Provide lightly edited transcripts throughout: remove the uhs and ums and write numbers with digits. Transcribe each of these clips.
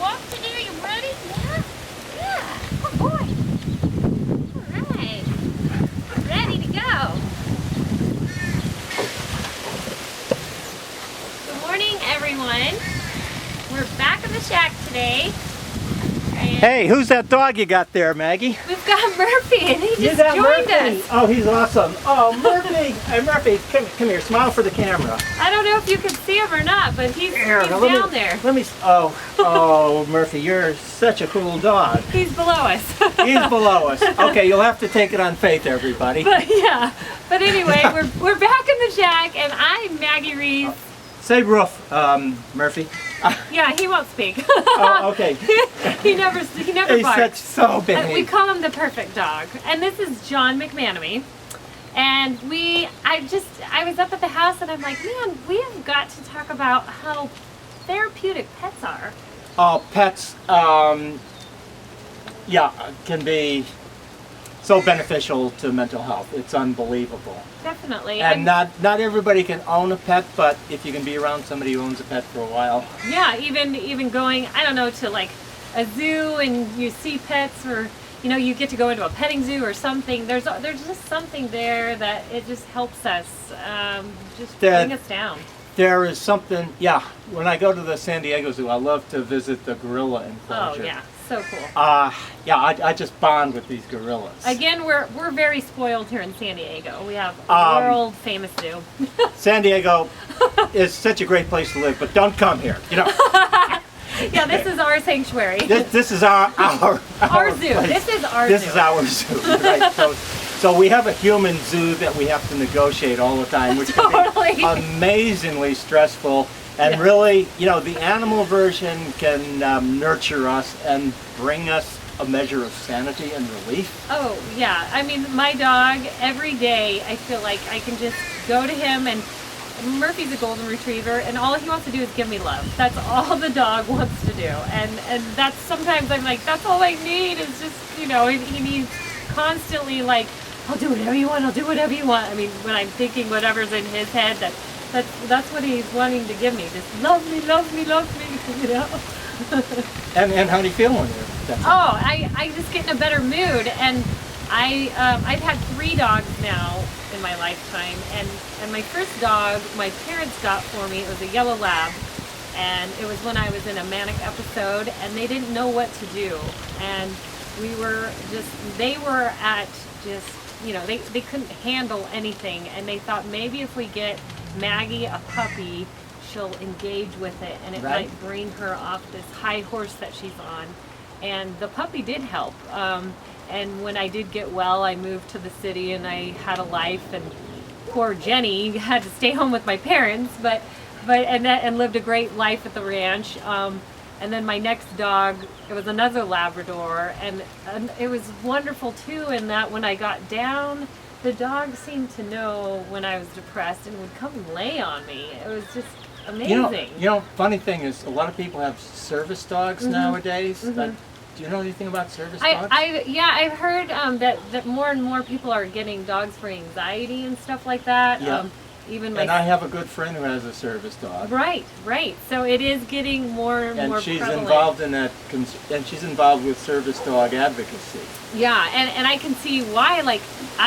walk today? You ready? Yeah? Yeah. Good boy. All right. Ready to go. Good morning, everyone. We're back in the shack today. Hey, who's that dog you got there, Maggie? We've got Murphy, and he just got joined Murphy. us. Oh, he's awesome. Oh, Murphy. Hey, Murphy, come here. Smile for the camera. I don't know if you can see him or not, but he's Here, down there. Let me. Oh, Murphy, you're such a cool dog. He's below us. He's below us. Okay, you'll have to take it on faith, everybody. But yeah. But anyway, we're back in the shack, and I'm Maggie Reese. Say roof, Murphy. Yeah, he won't speak. Oh, okay. he never He's barks. so We big. call him the perfect dog. And this is John McManamy. And I was up at the house and I'm like, man, we have got to talk about how therapeutic pets are. Oh, pets, yeah, can be so beneficial to mental health. It's unbelievable. Definitely. And not everybody can own a pet, but if you can be around somebody who owns a pet for a while. Yeah, even going, I don't know, to like a zoo and you see pets, or you get to go into a petting zoo or something. There's just something there that it just helps us just bring us down. There is something, yeah. When I go to the San Diego Zoo, I love to visit the gorilla enclosure. Oh yeah, so cool. Yeah, I just bond with these gorillas. Again, we're very spoiled here in San Diego. We have a world famous zoo. San Diego is such a great place to live, but don't come here. Yeah, this is our sanctuary. This is our zoo. place. This is our This zoo. is our zoo. Right? So we have a human zoo that we have to negotiate all the time, which Totally. can be amazingly stressful. And Yeah. really, the animal version can nurture us and bring us a measure of sanity and relief. Oh yeah, I mean my dog, every day I feel like I can just go to him, and Murphy's a golden retriever, and all he wants to do is give me love. That's all the dog wants to do, and that's, sometimes I'm like, that's all I need is just, he needs constantly like, I'll do whatever you want, I'll do whatever you want. I mean, when I'm thinking whatever's in his head, that's what he's wanting to give me. Just love me, love me, love me, And how do you feel when you're Oh, I just get in a better mood, and I've had 3 dogs now in my lifetime, and my first dog my parents got for me. It was a yellow lab, and it was when I was in a manic episode, and they didn't know what to do, and they couldn't handle anything, and they thought maybe if we get Maggie a puppy, she'll engage with it, and it Right. might bring her off this high horse that she's on. And the puppy did help. And when I did get well, I moved to the city and I had a life. And poor Jenny had to stay home with my parents, and lived a great life at the ranch. And then my next dog, it was another Labrador, and it was wonderful too. In that when I got down, the dog seemed to know when I was depressed and would come and lay on me. It was just amazing. Funny thing is, a lot of people have service dogs nowadays. Mm-hmm. Do you know anything about service dogs? I've heard that more and more people are getting dogs for anxiety and stuff like that. Yeah. Even and I have a good friend who has a service dog. Right. So it is getting more and more she's prevalent. involved in that, and she's involved with service dog advocacy. Yeah, and I can see why. Like,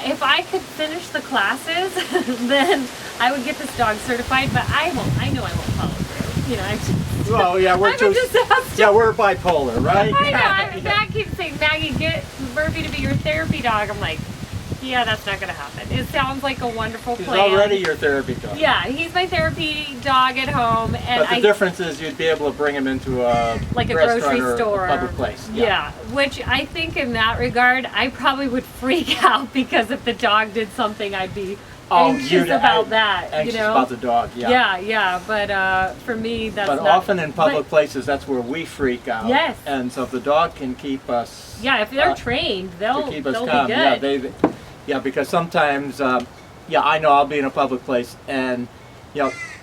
if I could finish the classes, then I would get this dog certified. But I won't. I know I won't follow through. I'm just. Well, yeah, we're I'm a disaster. Yeah, we're bipolar, right? I know. Matt keeps saying, Maggie, get Murphy to be your therapy dog. I'm like, yeah, that's not going to happen. It sounds like a wonderful He's plan. already your therapy dog. Yeah, he's my therapy dog at home, and But the difference is you'd be able to bring him into a like a restaurant grocery or store, a public place. Yeah, which I think in that regard, I probably would freak out, because if the dog did something, I'd be anxious about that. Anxious about the dog. Yeah. Yeah. But for me, that's But not. often in public places, that's where we freak out. Yes. And so if the dog can keep us. Yeah, if they're trained, they'll to keep us be calm. good. Yeah, because sometimes, I know I'll be in a public place and,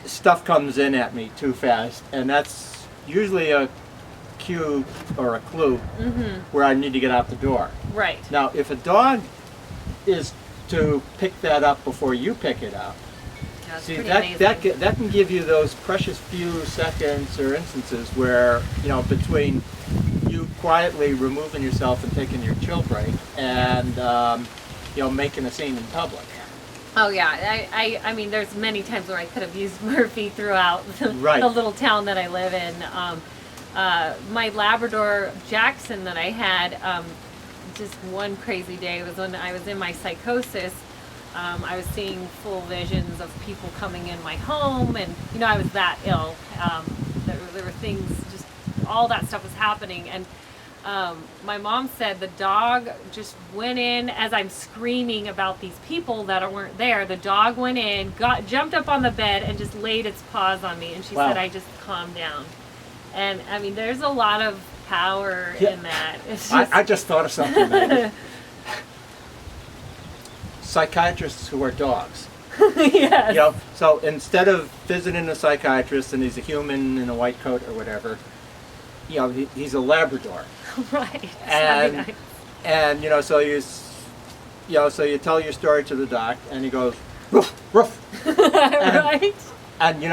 stuff comes in at me too fast, and that's usually a cue or a clue where I need to get out the door. Right. Now, if a dog is to pick that up before you pick it up, Yeah, it's See, pretty that amazing. that can give you those precious few seconds or instances where, between you quietly removing yourself and taking your chill break and making a scene in public. Oh yeah, I mean, there's many times where I could have used Murphy throughout Right. the little town that I live in. My Labrador Jackson that I had, just one crazy day was when I was in my psychosis. I was seeing full visions of people coming in my home, and I was that ill. There were things, just all that stuff was happening, and my mom said the dog just went in as I'm screaming about these people that weren't there. The dog went in, jumped up on the bed, and just laid its paws on me. And she Wow. said I just calmed down. And I mean, there's a lot of power Yeah. in that. It's just, I just thought of something. Maggie. Psychiatrists who are dogs. yes. So instead of visiting a psychiatrist and he's a human in a white coat or whatever, he's a Labrador. Right. And That'd be and so you tell your story to the doc, and he goes, "Roof, roof," nice. Right. and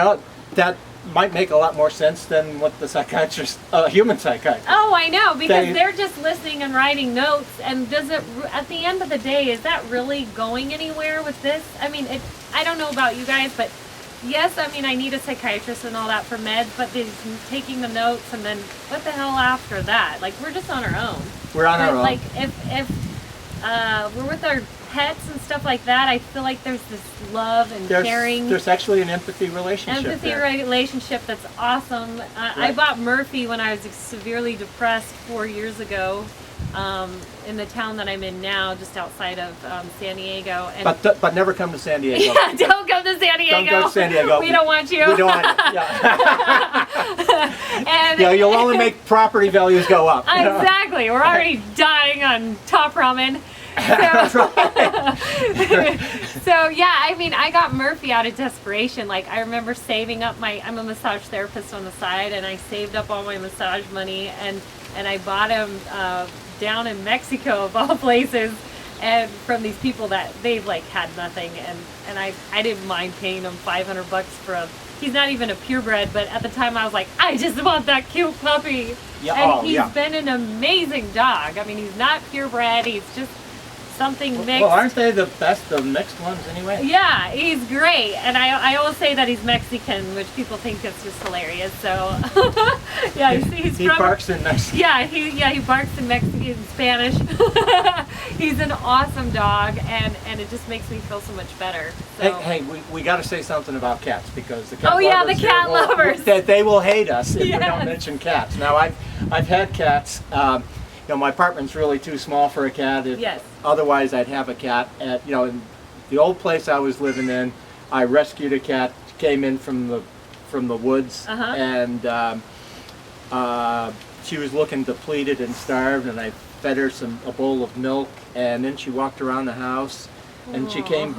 that might make a lot more sense than what the psychiatrist, human psychiatrist. Oh, I know, because They- they're just listening and writing notes. And does it, at the end of the day, is that really going anywhere with this? I mean, I don't know about you guys, but yes, I mean, I need a psychiatrist and all that for meds, but taking the notes, and then what the hell after that? Like, we're just on our own. We're on our own. Like, if we're with our pets and stuff like that, I feel like there's this love and caring. There's actually an empathy relationship Empathy there. relationship that's awesome. I Right. bought Murphy when I was severely depressed 4 years ago, in the town that I'm in now, just outside of San Diego. And But never come to San Diego. yeah, don't come to San Diego. Don't go to San Diego. We don't want you. We don't want it. Yeah. And You'll only make property values go up. exactly. We're already dying on top ramen. So yeah, I mean, I got Murphy out of desperation. Like, I remember saving up I'm a massage therapist on the side, and I saved up all my massage money, and I bought him down in Mexico, of all places, and from these people that they've like had nothing, and I didn't mind paying him $500 for he's not even a purebred, but at the time I was like, I just want that cute puppy. Yeah, And he's been an amazing dog. I mean, he's not purebred, he's just something mixed. Well, aren't they the best of mixed ones anyway? Yeah, he's great, and I always say that he's Mexican, which people think is just hilarious. So, yeah, he's He from, barks in Mexico. Yeah, he barks in Mexican, Spanish. He's an awesome dog, and it just makes me feel so much better. So. Hey, we got to say something about cats, because the cat Oh, lovers yeah, the here cat lovers. they will hate us if we Yes. don't mention cats. Now, I've had cats. My apartment's really too small for a cat. Yes. Otherwise, I'd have a cat. In the old place I was living in, I rescued a cat. Came in from the woods, Uh-huh. and she was looking depleted and starved, and I fed her a bowl of milk, and then she walked around the house, and she came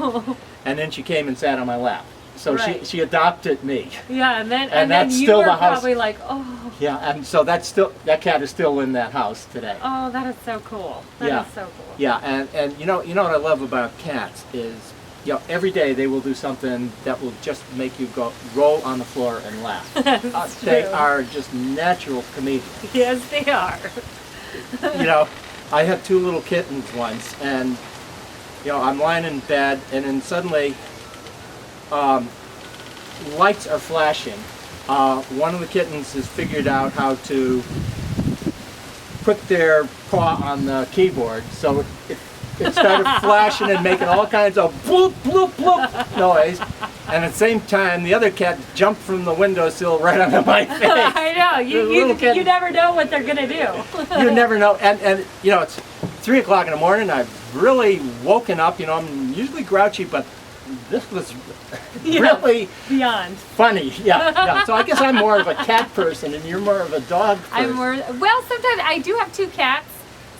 and sat on my lap. So Right. she adopted me. Yeah, and then that's you still were the house. probably like, oh, Yeah, and so that cat is still in that house today. oh, that is so cool. That is Yeah. so cool. Yeah, and you know what I love about cats is, every day they will do something that will just make you roll on the floor and laugh. That's They true. are just natural comedians. Yes, they are. I had two little kittens once, and I'm lying in bed, and then suddenly lights are flashing. One of the kittens has figured out how to put their paw on the keyboard, so it started flashing and making all kinds of bloop, bloop, bloop noise. And at the same time, the other cat jumped from the windowsill right onto my face. I know. The little kitten. You never know what they're gonna do. You never know. And it's 3 o'clock in the morning. I've really woken up. I'm usually grouchy, but this was really Beyond. funny. Yeah. So I guess I'm more of a cat person, and you're more of a dog person. Well, sometimes I do have two cats,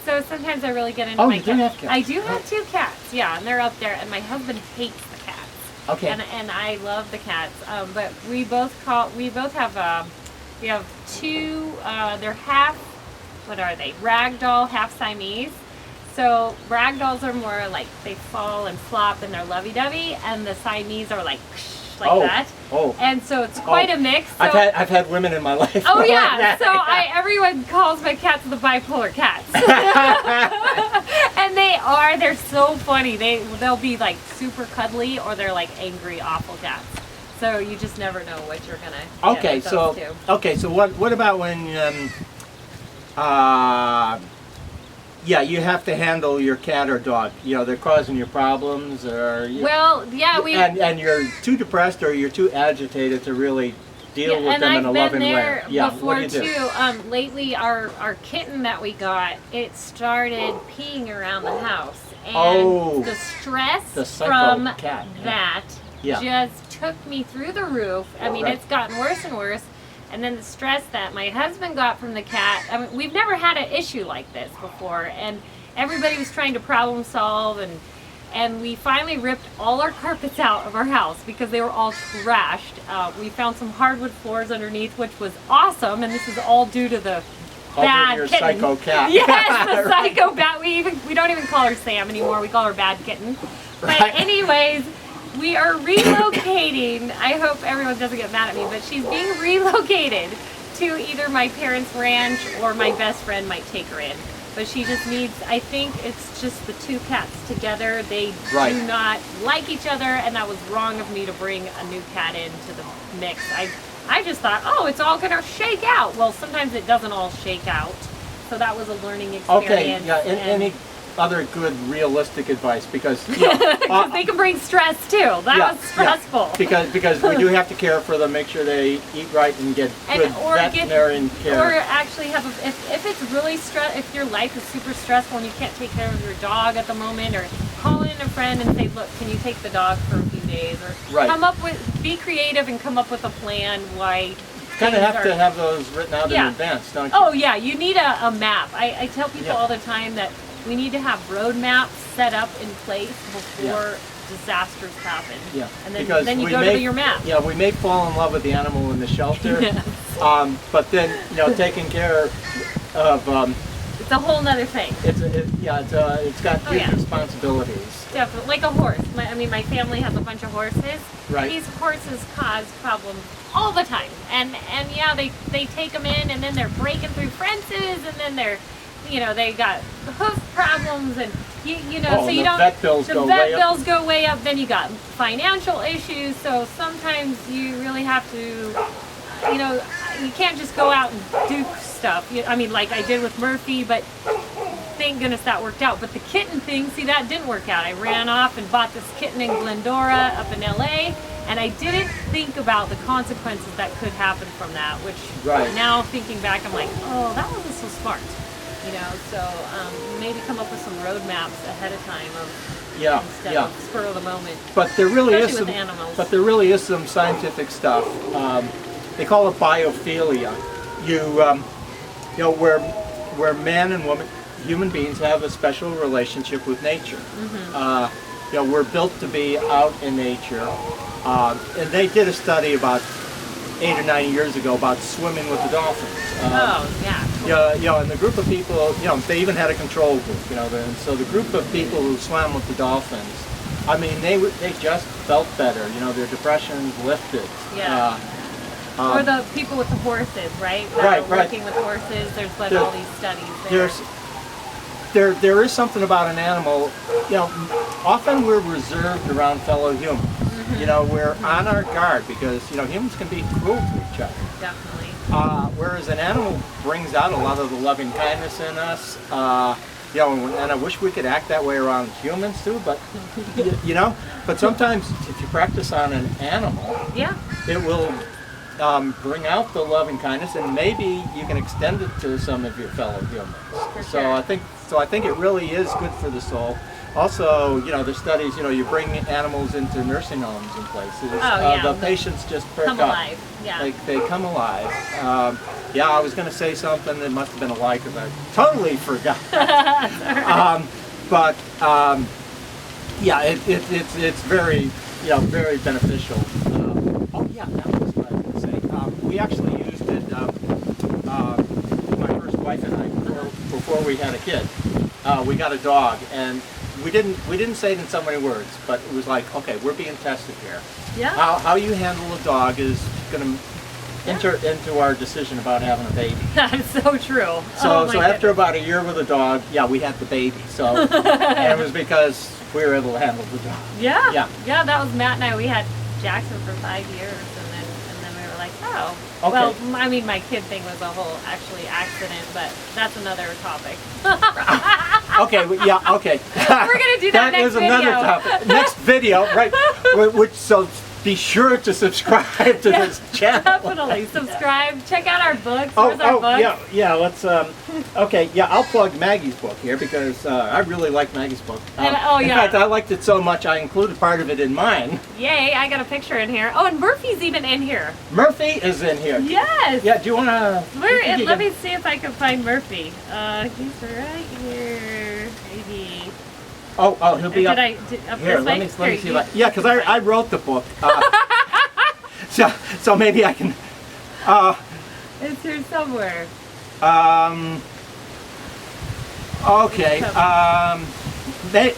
so sometimes I really get into Oh, my you do have cats. I do have two cats, yeah, and they're up there, and my husband hates the cats. Okay. And I love the cats, but we both have we have two. They're half. What are they? Ragdoll, half Siamese. So ragdolls are more like they fall and flop and they're lovey-dovey, and the Siamese are like like Oh. that. Oh. And so it's quite a mix. So, I've had women in my life. oh yeah, so everyone calls my cats the bipolar cats. And they're so funny. They'll be like super cuddly, or they're like angry, awful cats. So you just never know what you're gonna get Okay, with those two. so what about when you have to handle your cat or dog? You know, they're causing you problems, or Well, yeah, and you're too depressed or you're too agitated to really deal with them in a loving way. Yeah, before what do you do? too. Lately, our kitten that we got, it started peeing around the house, and the stress The psycho from cat. that Yeah. just took me through the roof. I mean, Right. it's gotten worse and worse. And then the stress that my husband got from the cat. I mean, we've never had an issue like this before, and everybody was trying to problem solve, and we finally ripped all our carpets out of our house because they were all trashed. We found some hardwood floors underneath, which was awesome, and this is all due to the bad your kitten. psycho cat. Yes, the psycho bat. We don't even call her Sam anymore. We call her Bad Kitten. But Right. anyways, we are relocating. I hope everyone doesn't get mad at me, but she's being relocated to either my parents' ranch or my best friend might take her in. But she just needs, I think it's just the two cats together. They Right. do not like each other, and that was wrong of me to bring a new cat into the mix. I just thought, oh, it's all gonna shake out. Well, sometimes it doesn't all shake out. So that was a learning experience. Okay, yeah, and- any other good realistic advice? Because they can bring stress too. That was stressful. Because we do have to care for them, make sure they eat right and get good veterinarian care. Or actually have if it's really if your life is super stressful and you can't take care of your dog at the moment, or call in a friend and say, look, can you take the dog for a few days, or be creative and come up with a plan why. Kind of have to have those written out in advance, don't you? Oh yeah, you need a map. I tell people all the time that we need to have road maps set up in place before disasters happen. Yeah, and because then you go to your map. Yeah, we may fall in love with the animal in the shelter, but then taking care of it's a whole nother thing. It's got huge responsibilities. Definitely, like a horse. My family has a bunch of horses. Right. These horses cause problems all the time, and they take them in, and then they're breaking through fences, and then they're, they got hoof problems, and so you don't. Vet bills go way up. bills go way up. Then you got financial issues. So sometimes you really have to, you can't just go out and do stuff. Like I did with Murphy, but thank goodness that worked out. But the kitten thing, see, that didn't work out. I ran off and bought this kitten in Glendora up in LA, and I didn't think about the consequences that could happen from that, which now thinking back, I'm like, oh, that wasn't so smart. So maybe come up with some roadmaps ahead of time instead of spur of the moment. But there really Especially with animals. But there really is some scientific stuff. They call it biophilia. Where man and woman, human beings, have a special relationship with nature. Mm-hmm. We're built to be out in nature, and they did a study about 8 or 9 years ago about swimming with the dolphins. And the group of people, they even had a control group, and so the group of people who swam with the dolphins, they just felt better, their depressions lifted. Yeah. Or the people with the horses, right? That are working with horses, there's been all these studies there. There is something about an animal, often we're reserved around fellow humans. Mm-hmm. We're on our guard because, humans can be cruel to each other. Definitely. Whereas an animal brings out a lot of the loving kindness in us. And I wish we could act that way around humans too, but, but sometimes if you practice on an animal, it will bring out the loving kindness, and maybe you can extend it to some of your fellow humans. I think it really is good for the soul. Also, the studies, you bring animals into nursing homes and places. The patients just perk come up. Alive. Yeah. Like they come alive. I was going to say something that must have been a lie because I totally forgot. It's very, very beneficial. That was what I was going to say. We actually used it, my first wife and I, before we had a kid. We got a dog, and we didn't say it in so many words, but it was like, okay, we're being tested here. Yeah. How you handle a dog is going to enter into our decision about having a baby. That's so true. So after about a year with a dog, yeah, we had the baby. So and it was because we were able to handle the dog. Yeah. Yeah. Yeah, that was Matt and I. We had Jackson for 5 years, and then we were like, oh. Okay. Well, I mean, my kid thing was a whole actually accident, but that's another topic. Okay, yeah, okay. We're gonna do that next is another video. topic. Next video, right? Which so be sure to subscribe to this channel. Definitely subscribe. Check out our books. Where's our books? yeah. Let's. Okay, yeah. I'll plug Maggie's book here because I really like Maggie's book. In fact, I liked it so much I included part of it in mine. Yay! I got a picture in here. Oh, and Murphy's even in here. Murphy is in here. Yes. Yeah. Do you want to? Let me see if I can find Murphy. He's right here. Maybe. Oh, he'll be up. Up Here, this let way? me see. Yeah, because I wrote the book. So maybe I can. It's here somewhere. Okay.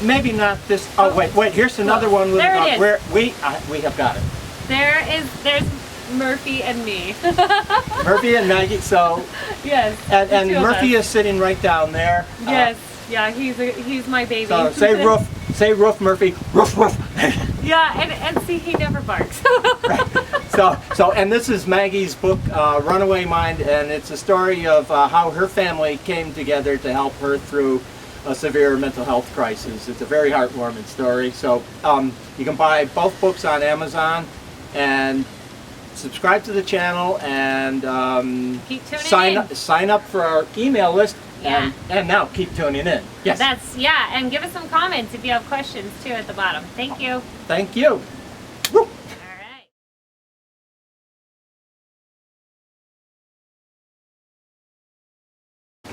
Maybe not this. Oh, wait. Here's another one with there a dog. it is. Where we have got it. There's Murphy and me. Murphy and Maggie. So yes. and Murphy is sitting right down there. Yes. Yeah. He's my baby. So say roof. Say roof, Murphy. Roof, roof. Yeah, and see, he never barks. So and this is Maggie's book, Runaway Mind, and it's a story of how her family came together to help her through a severe mental health crisis. It's a very heartwarming story. So you can buy both books on Amazon, and subscribe to the channel, and keep tuning in. Sign up for our email list. Yeah. And now keep tuning in. Yes. And give us some comments if you have questions too at the bottom. Thank you. Thank you. Woo. All right.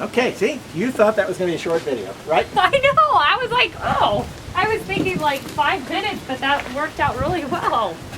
Okay, see, you thought that was going to be a short video, right? I know. I was like, oh, I was thinking like 5 minutes, but that worked out really well.